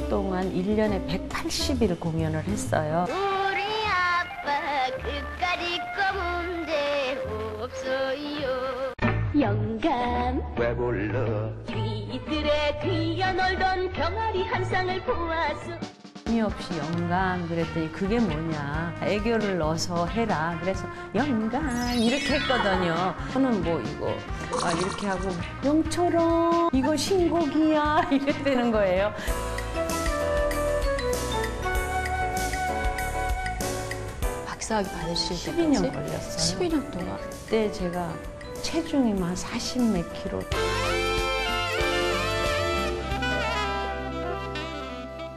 10년 동안 1년에 180일 공연을 했어요. 우리 아빠 그까짓 거 문제 없어요. 영감 왜 불러? 귀들에 뛰어놀던 병아리 한 쌍을 보았어. 의미 없이 영감 그랬더니 그게 뭐냐, 애교를 넣어서 해라. 그래서 영감 이렇게 했거든요. 저는 뭐 이거 이렇게 하고 영처럼 이거 신곡이야 이랬다는 거예요. 박사학위 받으실 12년 때까지? 걸렸어요. 12년 동안. 그때 제가 체중이 한 40 몇 킬로.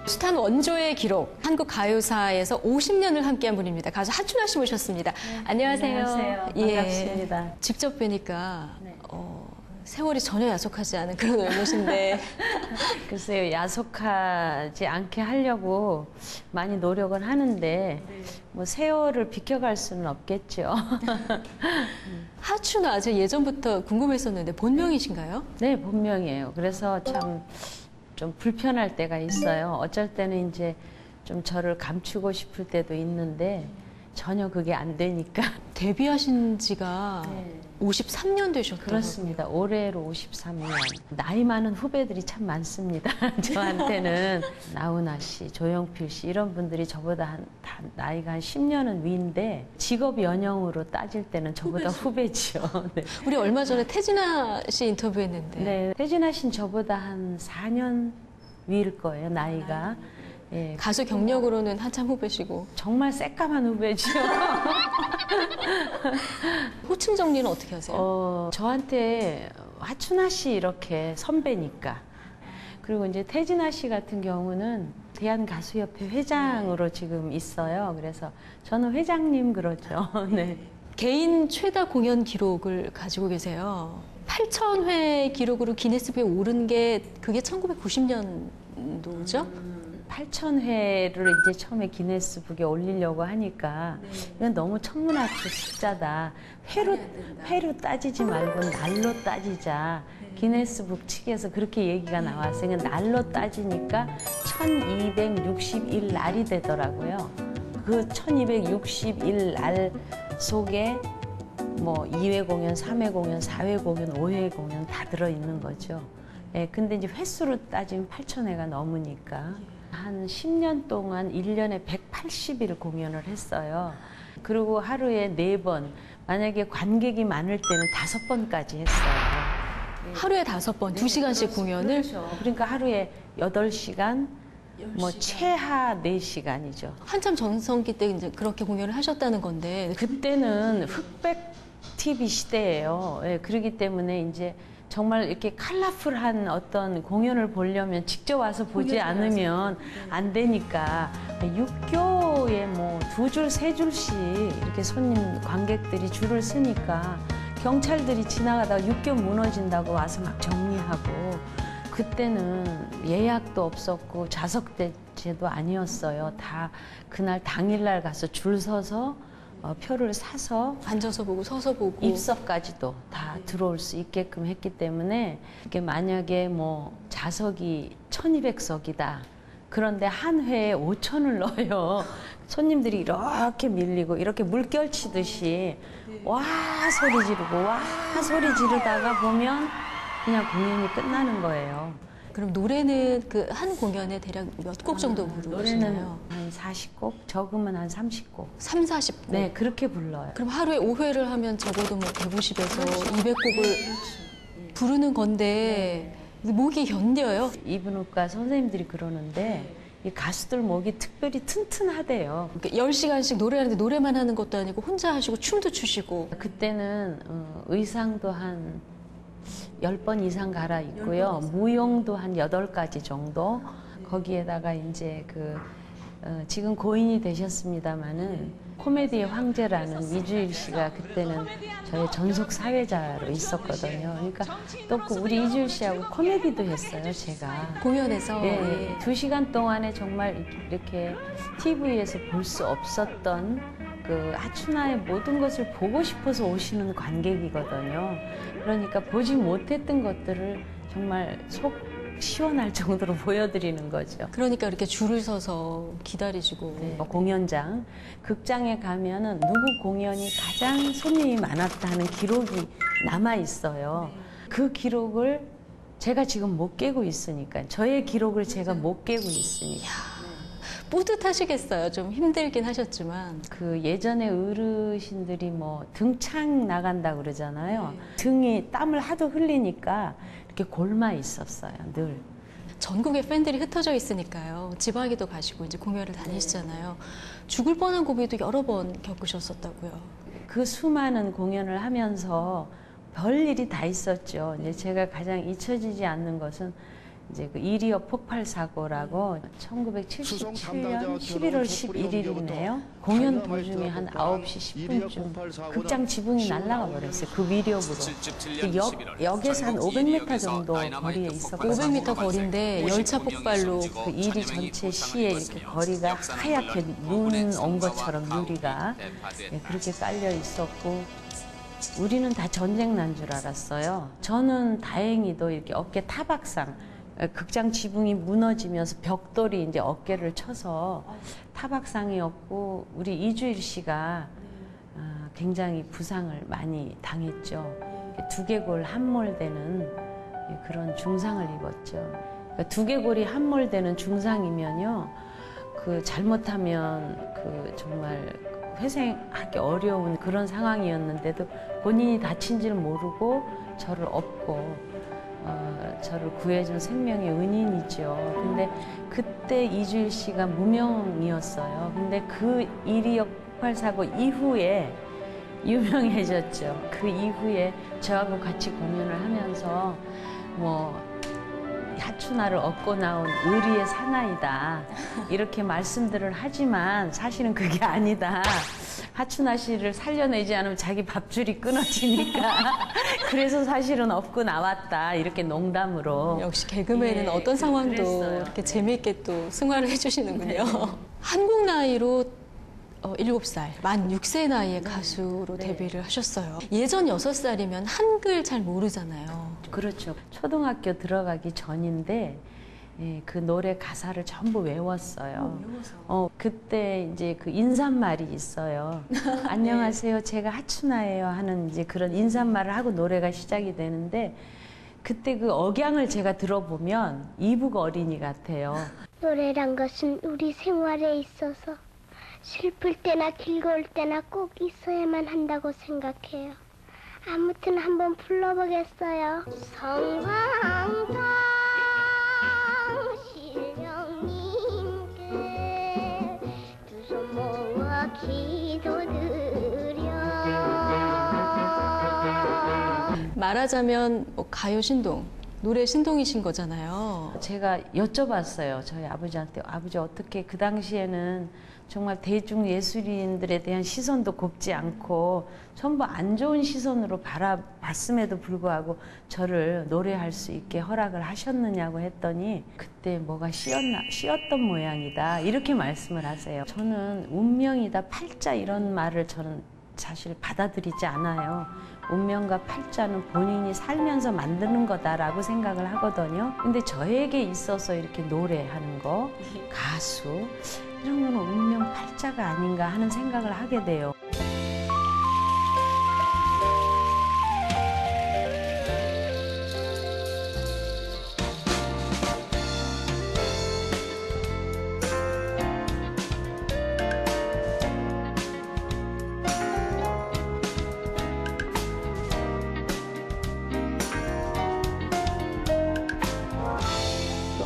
숱한 원조의 기록, 한국 가요사에서 50년을 함께한 분입니다. 가수 하춘아 씨 모셨습니다. 안녕하세요. 안녕하세요. 예. 반갑습니다. 직접 뵈니까 네. 세월이 전혀 야속하지 않은 그런 외모신데 글쎄요, 야속하지 않게 하려고 많이 노력은 하는데 뭐 세월을 비켜갈 수는 없겠죠. 하춘아, 제가 예전부터 궁금했었는데 본명이신가요? 네, 본명이에요. 그래서 참 좀 불편할 때가 있어요. 어쩔 때는 이제 좀 저를 감추고 싶을 때도 있는데 전혀 그게 안 되니까. 데뷔하신 지가 네. 53년 되셨더라고요. 그렇습니다. 올해로 53년. 나이 많은 후배들이 참 많습니다. 저한테는 나훈아 씨, 조용필 씨 이런 분들이 저보다 다 나이가 한 10년은 위인데 직업 연령으로 따질 때는 저보다 후배죠. 네. 우리 얼마 전에 태진아 씨 인터뷰했는데 네, 태진아 씨는 저보다 한 4년 위일 거예요, 나이가. 예, 가수 경력으로는 한참 후배시고 정말 새까만 후배죠. 호칭 정리는 어떻게 하세요? 저한테 하춘아 씨 이렇게 선배니까. 그리고 이제 태진아 씨 같은 경우는 대한가수협회 회장으로 지금 있어요. 그래서 저는 회장님 그러죠. 네. 개인 최다 공연 기록을 가지고 계세요. 8,000회 기록으로 기네스북에 오른 게 그게 1990년도죠? 8,000회를 이제 처음에 기네스북에 올리려고 하니까 이건 너무 천문학적 숫자다. 회로 따지지 말고 날로 따지자. 기네스북 측에서 그렇게 얘기가 나왔어요. 날로 따지니까 1261 날이 되더라고요. 그 1261 날 속에 뭐 2회 공연, 3회 공연, 4회 공연, 5회 공연 다 들어있는 거죠. 예, 근데 이제 횟수로 따지면 8,000회가 넘으니까. 한 10년 동안 1년에 180일 공연을 했어요. 그리고 하루에 4번, 만약에 관객이 많을 때는 5번까지 했어요. 하루에 5번, 2시간씩 공연을? 그렇죠. 그러니까 하루에 8시간, 뭐 최하 4시간이죠. 한참 전성기 때 이제 그렇게 공연을 하셨다는 건데 그때는 흑백 TV 시대예요. 예, 그렇기 때문에 이제 정말 이렇게 컬러풀한 어떤 공연을 보려면 직접 와서 보지 않으면 안 되니까 육교에 뭐 2줄, 3줄씩 이렇게 손님, 관객들이 줄을 서니까 경찰들이 지나가다가 육교 무너진다고 와서 막 정리하고 그때는 예약도 없었고 좌석제도 아니었어요. 다 그날 당일날 가서 줄 서서 표를 사서 앉아서 보고 서서 보고 입석까지도 다 들어올 수 있게끔 했기 때문에 이게 만약에 뭐 좌석이 1200석이다. 그런데 한 회에 5,000을 넣어요. 손님들이 이렇게 밀리고 이렇게 물결 치듯이 와 소리 지르고 와 소리 지르다가 보면 그냥 공연이 끝나는 거예요. 그럼 노래는 그 한 공연에 대략 몇 곡 정도 노래는 부르시나요? 한 40곡, 적으면 한 30곡. 3, 40곡? 네, 그렇게 불러요. 그럼 하루에 5회를 하면 적어도 뭐 150에서 200곡을 부르는 건데 목이 견뎌요? 이분과 선생님들이 그러는데 이 가수들 목이 특별히 튼튼하대요. 그러니까 10시간씩 노래하는데 노래만 하는 것도 아니고 혼자 하시고 춤도 추시고. 그때는 의상도 한 10번 이상 갈아입고요. 무용도 한 8가지 정도. 거기에다가 이제 지금 고인이 되셨습니다마는 코미디의 황제라는 이주일 씨가 그때는 저의 전속 사회자로 있었거든요. 그러니까 또 우리 이주일 씨하고 코미디도 했어요, 제가. 공연에서? 네, 2시간 동안에 정말 이렇게 TV에서 볼 수 없었던 그 하춘아의 모든 것을 보고 싶어서 오시는 관객이거든요. 그러니까 보지 못했던 것들을 정말 속 시원할 정도로 보여드리는 거죠. 그러니까 이렇게 줄을 서서 기다리시고. 네, 공연장, 극장에 가면은 누구 공연이 가장 손님이 많았다 하는 기록이 남아 있어요. 그 기록을 제가 지금 못 깨고 있으니까, 저의 기록을 제가 못 깨고 있으니까. 뿌듯하시겠어요. 좀 힘들긴 하셨지만. 그 예전에 어르신들이 뭐 등창 나간다 그러잖아요. 등이 땀을 하도 흘리니까 이렇게 골마 있었어요, 늘. 전국에 팬들이 흩어져 있으니까요. 지방에도 가시고 이제 공연을 다니시잖아요. 죽을 뻔한 고비도 여러 번 겪으셨었다고요. 그 수많은 공연을 하면서 별일이 다 있었죠. 이제 제가 가장 잊혀지지 않는 것은 이제 그 이리어 폭발 사고라고 1977년 11월 11일이네요. 공연 도중에 한 9시 10분쯤 극장 지붕이 날아가 버렸어요. 그 위력으로. 역에서 한 500m 정도 거리에 있었고 500m 거리인데 열차 폭발로 그 이리 전체 시에 이렇게 거리가 하얗게 눈 온 것처럼 유리가 그렇게 깔려 있었고 우리는 다 전쟁 난 줄 알았어요. 저는 다행히도 이렇게 어깨 타박상, 극장 지붕이 무너지면서 벽돌이 이제 어깨를 쳐서 타박상이었고 우리 이주일 씨가 굉장히 부상을 많이 당했죠. 두개골 함몰되는 그런 중상을 입었죠. 그러니까 두개골이 함몰되는 중상이면요, 그 잘못하면 그 정말 회생하기 어려운 그런 상황이었는데도 본인이 다친지를 모르고 저를 업고 저를 구해준 생명의 은인이죠. 근데 그때 이주일 씨가 무명이었어요. 근데 그 이리역 폭발 사고 이후에 유명해졌죠. 그 이후에 저하고 같이 공연을 하면서 뭐 하춘아를 얻고 나온 의리의 사나이다 이렇게 말씀들을 하지만 사실은 그게 아니다. 하춘아 씨를 살려내지 않으면 자기 밥줄이 끊어지니까 그래서 사실은 업고 나왔다 이렇게 농담으로. 역시 개그맨은 어떤 상황도 그랬어요. 이렇게 재미있게 또 승화를 해주시는군요. 한국 나이로 7살, 만 6세 나이에 가수로 데뷔를 하셨어요. 예전 6살이면 한글 잘 모르잖아요. 그렇죠. 초등학교 들어가기 전인데 그 노래 가사를 전부 외웠어요. 그때 이제 그 인사말이 있어요. 안녕하세요, 제가 하춘아예요 하는 이제 그런 인사말을 하고 노래가 시작이 되는데 그때 그 억양을 제가 들어보면 이북 어린이 같아요. 노래란 것은 우리 생활에 있어서 슬플 때나 즐거울 때나 꼭 있어야만 한다고 생각해요. 아무튼 한번 불러보겠어요. 성황당 신령님께 두 손 모아 기도드려. 말하자면 뭐 가요 신동, 노래 신동이신 거잖아요. 제가 여쭤봤어요. 저희 아버지한테. 아버지 어떻게 그 당시에는 정말 대중 예술인들에 대한 시선도 곱지 않고 전부 안 좋은 시선으로 바라봤음에도 불구하고 저를 노래할 수 있게 허락을 하셨느냐고 했더니 그때 뭐가 씌었던 모양이다 이렇게 말씀을 하세요. 저는 운명이다, 팔자 이런 말을 저는 사실 받아들이지 않아요. 운명과 팔자는 본인이 살면서 만드는 거다라고 생각을 하거든요. 근데 저에게 있어서 이렇게 노래하는 거, 가수 이런 거는 운명 팔자가 아닌가 하는 생각을 하게 돼요.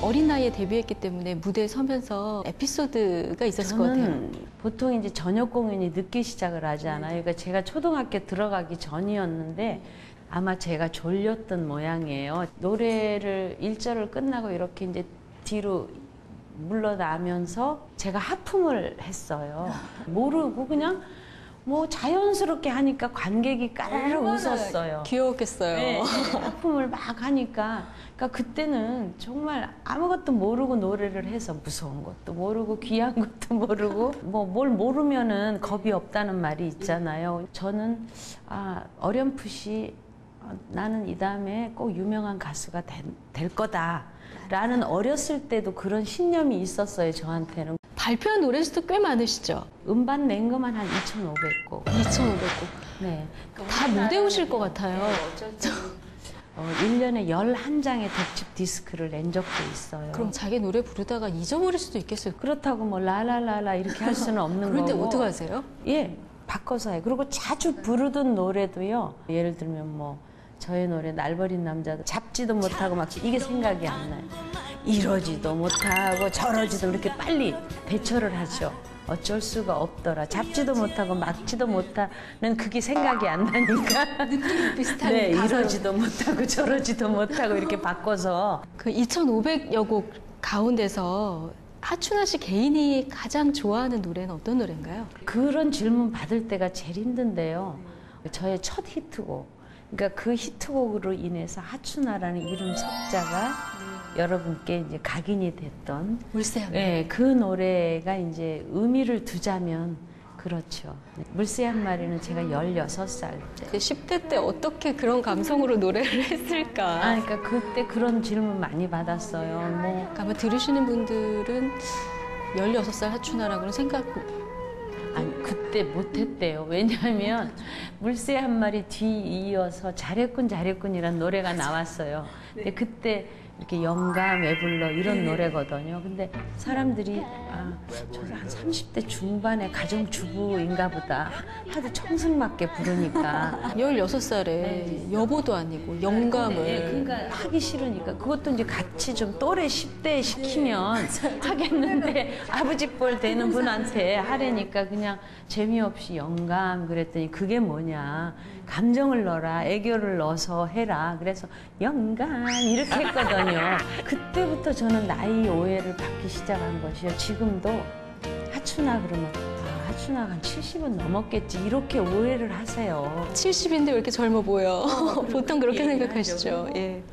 어린 나이에 데뷔했기 때문에 무대에 서면서 에피소드가 있었을 것 같아요. 저는 보통 이제 저녁 공연이 늦게 시작을 하지 않아요. 그러니까 제가 초등학교 들어가기 전이었는데 아마 제가 졸렸던 모양이에요. 노래를 1절을 끝나고 이렇게 이제 뒤로 물러나면서 제가 하품을 했어요. 모르고 그냥 뭐 자연스럽게 하니까 관객이 까르르 웃었어요. 귀여웠겠어요. 네, 하품을 막 하니까 그러니까 그때는 정말 아무것도 모르고 노래를 해서 무서운 것도 모르고 귀한 것도 모르고 뭐 뭘 모르면은 겁이 없다는 말이 있잖아요. 저는 어렴풋이 나는 이 다음에 꼭 유명한 가수가 될 거다라는 어렸을 때도 그런 신념이 있었어요, 저한테는. 발표한 노래 수도 꽤 많으시죠? 음반 낸 것만 한 2,500곡. 2,500곡. 네. 다 못 외우실 것 같아요. 1년에 11장의 독집 디스크를 낸 적도 있어요. 그럼 자기 노래 부르다가 잊어버릴 수도 있겠어요. 그렇다고 뭐 라라라라 이렇게 할 수는 없는 그럴 때 거고. 어떡하세요? 예, 바꿔서 해요. 그리고 자주 부르던 노래도요. 예를 들면 뭐 저의 노래 날 버린 남자도 잡지도 못하고 막 이게 생각이 안 나요. 이러지도 못하고 저러지도 이렇게 빨리 대처를 하죠. 어쩔 수가 없더라. 잡지도 못하고 막지도 못하는 그게 생각이 안 나니까. 느낌 비슷한 네, 가사로. 이러지도 못하고 저러지도 못하고 이렇게 바꿔서. 그 2,500여 곡 가운데서 하춘아 씨 개인이 가장 좋아하는 노래는 어떤 노래인가요? 그런 질문 받을 때가 제일 힘든데요. 저의 첫 히트곡. 그러니까 그 히트곡으로 인해서 하춘아라는 이름 석자가 여러분께 이제 각인이 됐던 물새 한 네, 그 노래가 이제 의미를 두자면 그렇죠. 물새 한 마리는 제가 16살 때. 그 10대 때 어떻게 그런 감성으로 노래를 했을까? 그러니까 그때 그런 질문 많이 받았어요. 뭐 그러니까 아마 들으시는 분들은 16살 하춘아라고는 생각 아니 그때 못했대요. 왜냐하면 물새 한 마리 뒤이어서 잘했군 잘했군이란 노래가 나왔어요. 근데 그때 이렇게 영감 왜 불러 이런 노래거든요. 근데 사람들이 저 한 30대 중반의 가정주부인가 보다 하도 청승맞게 부르니까 16살에 여보도 아니고 영감을 그러니까 하기 싫으니까 그것도 이제 같이 좀 또래 10대에 시키면 하겠는데 아버지 뻘 되는 분한테 하려니까 그냥 재미없이 영감 그랬더니 그게 뭐냐 감정을 넣어라 애교를 넣어서 해라 그래서 영감 이렇게 했거든요. 그때부터 저는 나이 오해를 받기 시작한 것이요. 지금도 하춘아 그러면 하춘아가 한 70은 넘었겠지 이렇게 오해를 하세요. 70인데 왜 이렇게 젊어 보여? 보통 그렇게 생각하시죠. 예.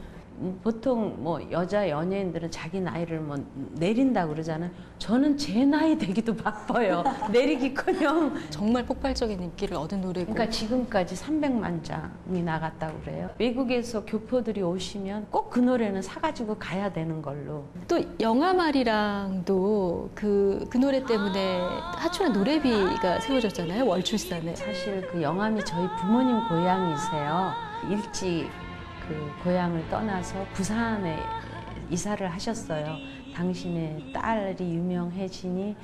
보통 뭐 여자 연예인들은 자기 나이를 뭐 내린다 그러잖아요. 저는 제 나이 되기도 바빠요. 내리기커녕. 정말 폭발적인 인기를 얻은 노래고. 그러니까 지금까지 300만 장이 나갔다고 그래요. 외국에서 교포들이 오시면 꼭 그 노래는 사가지고 가야 되는 걸로. 또 영아말이랑도 그 노래 때문에 하춘아 노래비가 세워졌잖아요. 월출산에. 사실 그 영암이 저희 부모님 고향이세요. 일찍 그 고향을 떠나서 부산에 이사를 하셨어요. 당신의 딸이 유명해지니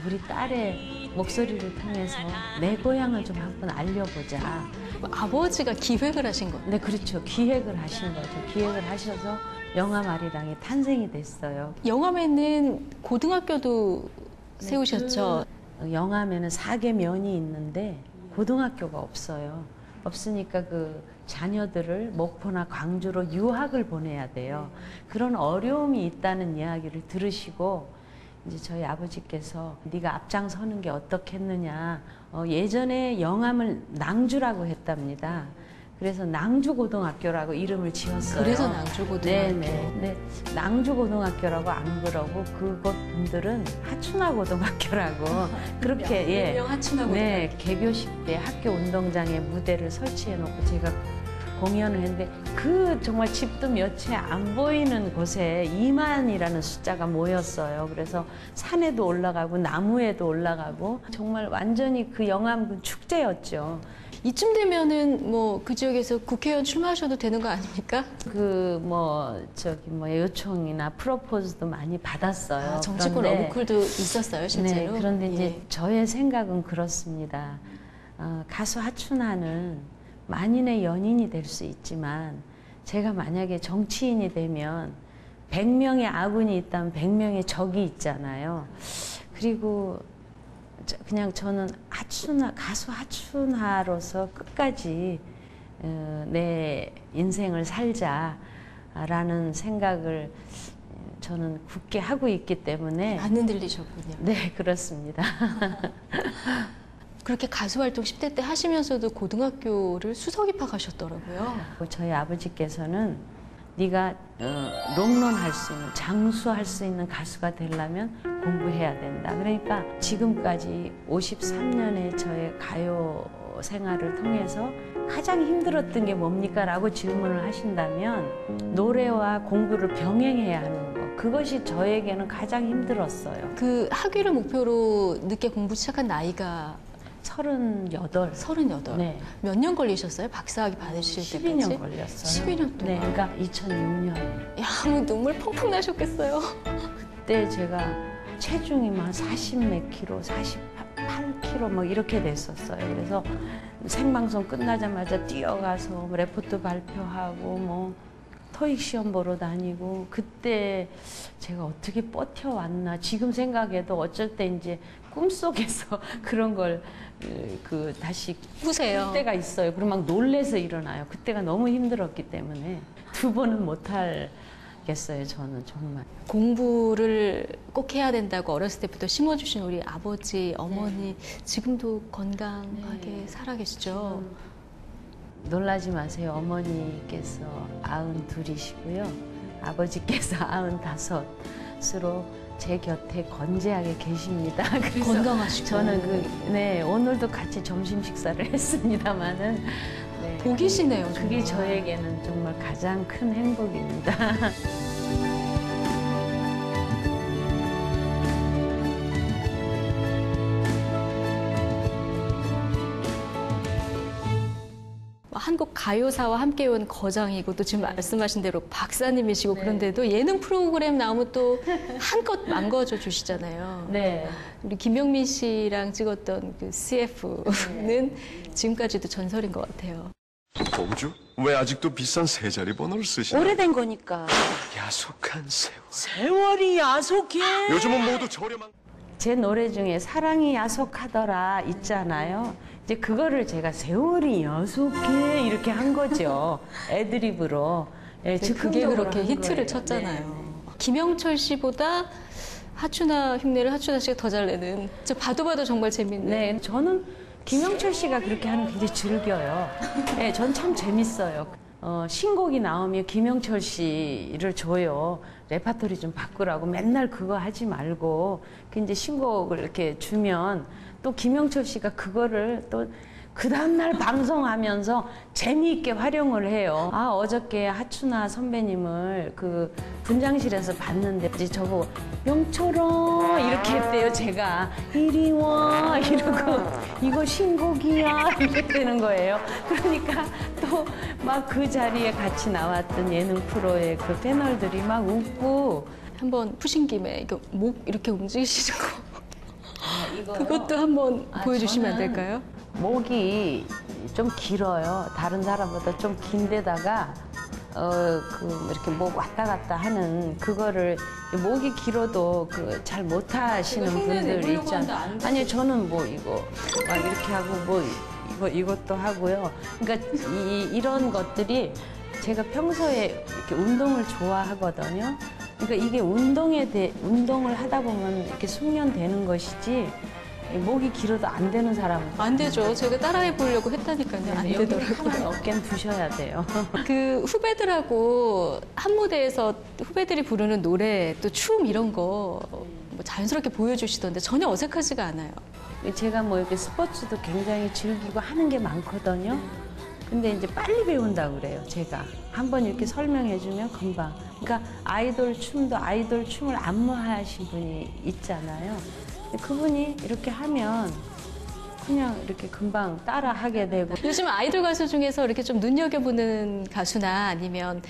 우리 딸의 목소리를 통해서 내 고향을 좀 한번 알려보자. 아버지가 기획을 하신 거예요. 네, 그렇죠. 기획을 하신 거죠. 기획을 하셔서 영암아리랑이 탄생이 됐어요. 영암에는 고등학교도 세우셨죠. 영암에는 4개 면이 있는데 고등학교가 없어요. 없으니까 그 자녀들을 목포나 광주로 유학을 보내야 돼요. 그런 어려움이 있다는 이야기를 들으시고 이제 저희 아버지께서 네가 앞장서는 게 어떻겠느냐. 예전에 영암을 낭주라고 했답니다. 그래서 낭주고등학교라고 이름을 지었어요. 그래서 낭주고등학교. 네네. 네. 낭주고등학교라고 안 그러고 그곳 분들은 하춘아고등학교라고 그렇게 예. 유명 하춘아고등학교. 네, 개교식 때 학교 운동장에 무대를 설치해 놓고 제가 공연을 했는데 그 정말 집도 몇 채 안 보이는 곳에 2만이라는 숫자가 모였어요. 그래서 산에도 올라가고 나무에도 올라가고 정말 완전히 그 영암군 축제였죠. 이쯤 되면은 뭐 그 지역에서 국회의원 출마하셔도 되는 거 아닙니까? 그 요청이나 프로포즈도 많이 받았어요. 정치권 그런데 러브콜도 있었어요, 실제로. 네, 그런데 이제 예. 저의 생각은 그렇습니다. 가수 하춘아는 만인의 연인이 될 수 있지만 제가 만약에 정치인이 되면 100명의 아군이 있다면 100명의 적이 있잖아요. 그리고 그냥 저는 가수 하춘아로서 끝까지 내 인생을 살자라는 생각을 저는 굳게 하고 있기 때문에 안 흔들리셨군요. 네, 그렇습니다. 그렇게 가수 활동 10대 때 하시면서도 고등학교를 수석 입학하셨더라고요. 저희 아버지께서는 네가 롱런할 수 있는, 장수할 수 있는 가수가 되려면 공부해야 된다. 그러니까 지금까지 53년의 저의 가요 생활을 통해서 가장 힘들었던 게 뭡니까? 라고 질문을 하신다면 노래와 공부를 병행해야 하는 거. 그것이 저에게는 가장 힘들었어요. 그 학위를 목표로 늦게 공부 시작한 나이가 38. 38. 네. 몇 년 걸리셨어요? 박사학위 받으실 때까지? 12년 걸렸어요. 12년 동안. 네, 그러니까 2006년. 야, 뭐 눈물 펑펑 나셨겠어요. 그때 제가 체중이 막 40 몇 킬로, 48킬로 뭐 이렇게 됐었어요. 그래서 생방송 끝나자마자 뛰어가서 뭐 레포트 발표하고 뭐 토익 시험 보러 다니고 그때 제가 어떻게 버텨왔나 지금 생각해도 어쩔 때 이제 꿈속에서 그런 걸 다시 보세요. 꿀 때가 있어요. 그럼 막 놀래서 일어나요. 그때가 너무 힘들었기 때문에 2번은 못 하겠어요. 저는 정말. 공부를 꼭 해야 된다고 어렸을 때부터 심어주신 우리 아버지, 어머니 지금도 건강하게 살아계시죠? 놀라지 마세요. 어머니께서 92이시고요. 아버지께서 95으로 제 곁에 건재하게 계십니다. 그래서 건강하시고. 저는 오늘도 같이 점심 식사를 했습니다마는 복이시네요. 그게 정말. 저에게는 정말 가장 큰 행복입니다. 한국 가요사와 함께 온 거장이고 또 지금 말씀하신 대로 박사님이시고 그런데도 예능 프로그램 나오면 또 한껏 망가져 주시잖아요. 네. 우리 김영민 씨랑 찍었던 그 CF는 지금까지도 전설인 것 같아요. 공주? 왜 아직도 비싼 세 자리 번호를 쓰시나요? 오래된 거니까. 야속한 세월. 세월이 야속해. 요즘은 모두 저렴한. 제 노래 중에 사랑이 야속하더라 있잖아요. 이제 그거를 제가 세월이 야속해 이렇게 한 거죠. 애드립으로. 예, 그게 즉흥적으로 그렇게 한 히트를 거예요. 쳤잖아요. 네. 김영철 씨보다 하춘아 흉내를 하춘아 씨가 더 잘 내는. 저 봐도 정말 재밌는. 네, 저는 김영철 씨가 그렇게 하는 거 굉장히 즐겨요. 네, 전 참 재밌어요. 신곡이 나오면 김영철 씨를 줘요. 레파토리 좀 바꾸라고 맨날 그거 하지 말고 그 이제 신곡을 이렇게 주면 또 김영철 씨가 그거를 또 그 다음날 방송하면서 재미있게 활용을 해요. 아, 어저께 하춘아 선배님을 그 분장실에서 봤는데 이제 저보고 영철아 이렇게 했대요. 제가 이리 와 이러고 이거 신곡이야 이렇게 되는 거예요. 그러니까 또 막 그 자리에 같이 나왔던 예능 프로의 그 패널들이 막 웃고 한번 푸신 김에 이거 목 이렇게 움직이시는 거 그것도 한번 보여주시면 안 저는 될까요? 목이 좀 길어요. 다른 사람보다 좀 긴데다가 이렇게 목 왔다 갔다 하는 그거를 목이 길어도 그 잘 못하시는 그거 흉내 분들 내보려고 있잖아요. 하는데 안 아니 저는 뭐 이거 막 이렇게 하고 뭐 이것도 하고요. 그러니까 이런 것들이 제가 평소에 이렇게 운동을 좋아하거든요. 그러니까 이게 운동을 하다 보면 이렇게 숙련되는 것이지 목이 길어도 안 되는 사람은 안 되죠. 제가 따라해 보려고 했다니까요. 안 되더라고요. 어깨는 두셔야 돼요. 그 후배들하고 한 무대에서 후배들이 부르는 노래 또 춤 이런 거 뭐 자연스럽게 보여주시던데 전혀 어색하지가 않아요. 제가 뭐 이렇게 스포츠도 굉장히 즐기고 하는 게 많거든요. 근데 이제 빨리 배운다고 그래요, 제가. 한번 이렇게 설명해주면 금방. 그러니까 아이돌 춤을 안무하신 분이 있잖아요. 근데 그분이 이렇게 하면 그냥 이렇게 금방 따라 하게 되고. 요즘 아이돌 가수 중에서 이렇게 좀 눈여겨보는 가수나 아니면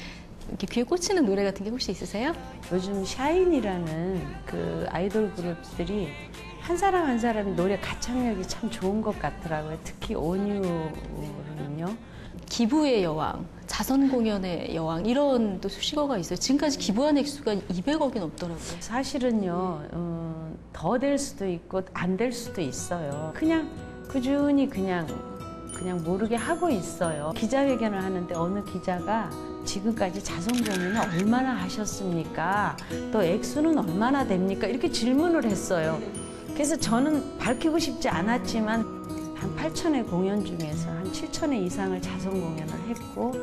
이렇게 귀에 꽂히는 노래 같은 게 혹시 있으세요? 요즘 샤인이라는 그 아이돌 그룹들이 한 사람 한 사람이 노래 가창력이 참 좋은 것 같더라고요. 특히 온유는요. 기부의 여왕, 자선 공연의 여왕 이런 또 수식어가 있어요. 지금까지 기부한 액수가 200억이 넘더라고요. 사실은요, 더 될 수도 있고 안 될 수도 있어요. 그냥 꾸준히 그냥 모르게 하고 있어요. 기자회견을 하는데 어느 기자가 지금까지 자선 공연을 얼마나 하셨습니까? 또 액수는 얼마나 됩니까? 이렇게 질문을 했어요. 그래서 저는 밝히고 싶지 않았지만 한 8천회 공연 중에서 한 7천회 이상을 자선 공연을 했고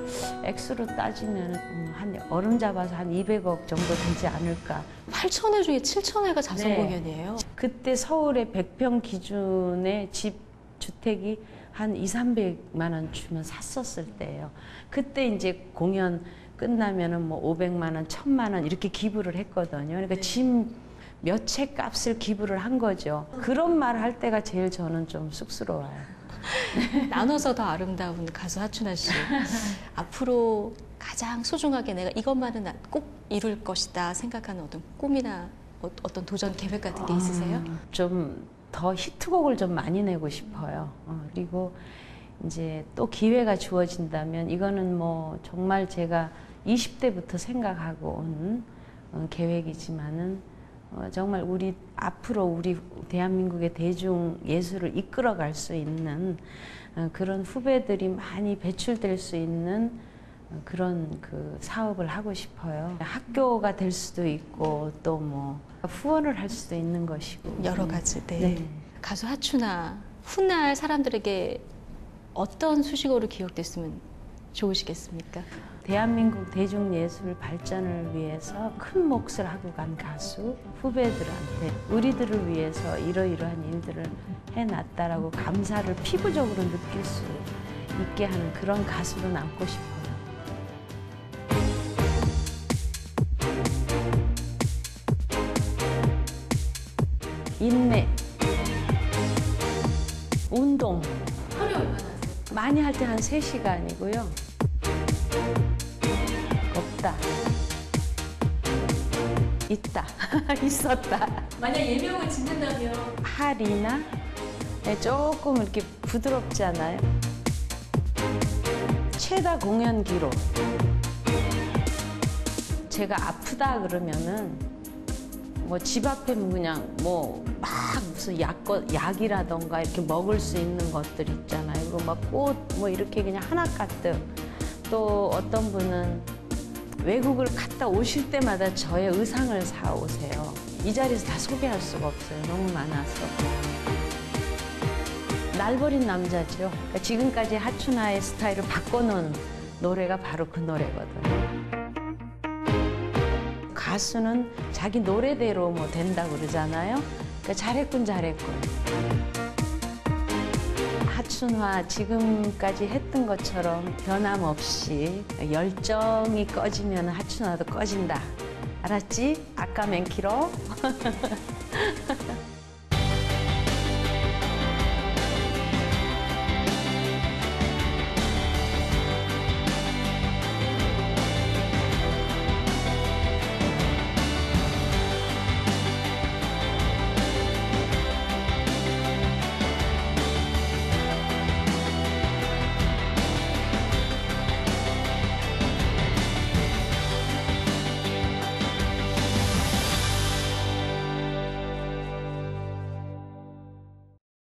액수로 따지면 한 얼음 잡아서 한 200억 정도 되지 않을까. 8,000회 중에 7,000회가 자선 네. 공연이에요. 그때 서울의 100평 기준의 집 주택이 한 200~300만 원 주면 샀었을 때예요. 그때 이제 공연 끝나면은 뭐 500만 원, 1000만 원 이렇게 기부를 했거든요. 그러니까 짐 몇 채 값을 기부를 한 거죠. 그런 말 할 때가 제일 저는 좀 쑥스러워요. 나눠서 더 아름다운 가수 하춘아 씨. 앞으로 가장 소중하게 내가 이것만은 꼭 이룰 것이다 생각하는 어떤 꿈이나 어떤 도전 계획 같은 게 있으세요? 좀 더 히트곡을 좀 많이 내고 싶어요. 그리고 이제 또 기회가 주어진다면 이거는 뭐 정말 제가 20대부터 생각하고 온 계획이지만은 정말 앞으로 우리 대한민국의 대중 예술을 이끌어갈 수 있는 그런 후배들이 많이 배출될 수 있는 그런 그 사업을 하고 싶어요. 학교가 될 수도 있고 또 뭐 후원을 할 수도 있는 것이고 여러 가지. 네. 네. 가수 하춘아 훗날 사람들에게 어떤 수식어로 기억됐으면 좋으시겠습니까? 대한민국 대중예술 발전을 위해서 큰 몫을 하고 간 가수 후배들한테 우리들을 위해서 이러이러한 일들을 해놨다라고 감사를 피부적으로 느낄 수 있게 하는 그런 가수로 남고 싶어요. 인내, 운동. 하루에 얼마나 하세요? 많이 할 때 한 3시간이고요. 없다. 있다. 있었다. 만약 예명을 짓는다면 할이나 조금 이렇게 부드럽지 않아요? 최다 공연 기록. 제가 아프다 그러면은 뭐 집 앞에 그냥 뭐 막 무슨 약이라던가 이렇게 먹을 수 있는 것들 있잖아요. 그리고 막 꽃 뭐 이렇게 그냥 하나 가득. 또 어떤 분은 외국을 갔다 오실 때마다 저의 의상을 사 오세요. 이 자리에서 다 소개할 수가 없어요. 너무 많아서. 날 버린 남자죠. 그러니까 지금까지 하춘아의 스타일을 바꿔놓은 노래가 바로 그 노래거든요. 가수는 자기 노래대로 뭐 된다고 그러잖아요. 그러니까 잘했군. 하춘화 지금까지 했던 것처럼 변함없이 열정이 꺼지면 하춘화도 꺼진다. 알았지? 아까 맨키로.